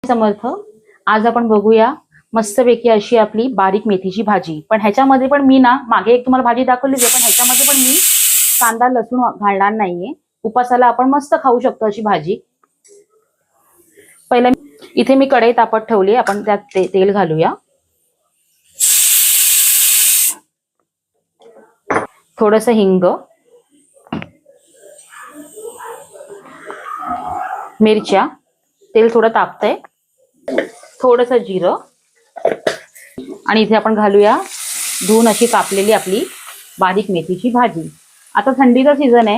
समर्थ. आज आपण बघूया मस्तपैकी अशी आपली बारीक मेथीची भाजी. पण ह्याच्यामध्ये पण मी ना मागे एक तुम्हाला भाजी दाखवलीच आहे, पण ह्याच्यामध्ये पण मी कांदा लसूण घालणार नाहीये. उपासाला आपण मस्त खाऊ शकतो अशी भाजी. पहिला इथे मी कढई तापत ठेवली, आपण त्यात तेल घालूया. थोडंसं हिंग, मिरच्या, तेल थोडं तापतंय, थोडंसं जिरं आणि इथे आपण घालूया धुवून अशी कापलेली आपली बारीक मेथीची भाजी. आता थंडीचा सीझन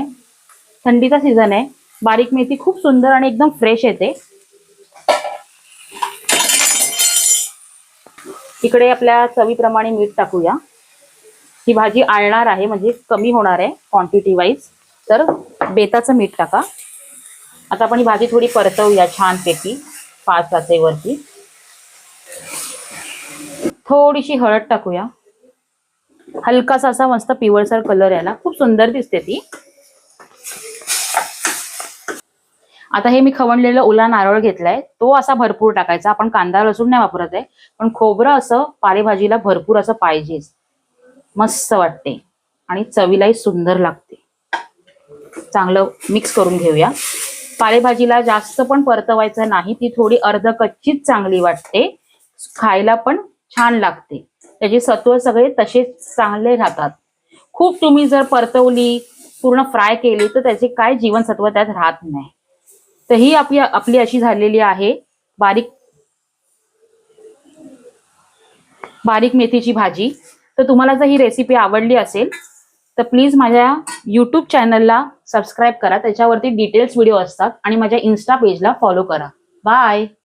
आहे, बारीक मेथी खूप सुंदर आणि एकदम फ्रेश येते. इकडे आपल्या चवीप्रमाणे मीठ टाकूया. ही भाजी आळणार आहे म्हणजे कमी होणार आहे क्वांटिटी वाईज, तर बेताचं मीठ टाका. आता आपण ही भाजी थोडी परतवूया छानपैकी 5 वाफेवरती. थोडीशी हळद टाकूया, हलकासा असा मस्त पिवळसर कलर यायला, खूप सुंदर दिसते ती. आता हे मी खवणलेलं ओला नारळ घेतलाय, तो असा भरपूर टाकायचा. आपण कांदा लसूण नाही वापरत आहे, पण खोबरं असं पालेभाजीला भरपूर असं पाहिजेच. मस्त वाटते आणि चवीलाही सुंदर लागते. चांगलं मिक्स करून घेऊया. पालेभाजीला जास्त पण परतवायचं नाही, ती थोडी अर्ध कच्चीच चांगली वाटते, खायला पण छान लागते. त्याचे सत्व सगळे तसेच चांगले राहतात. खूप तुम्ही जर परतवली, पूर्ण फ्राय केली, तर त्याचे काय जीवनसत्व त्यात राहत नाही. तर ही आपली अशी झालेली आहे बारीक मेथीची भाजी. तर तुम्हाला जर ही रेसिपी आवडली असेल तर प्लीज माझ्या यूट्यूब चॅनलला सबस्क्राईब करा. त्याच्यावरती डिटेल्स व्हिडिओ असतात आणि माझ्या इन्स्टा पेजला फॉलो करा. बाय.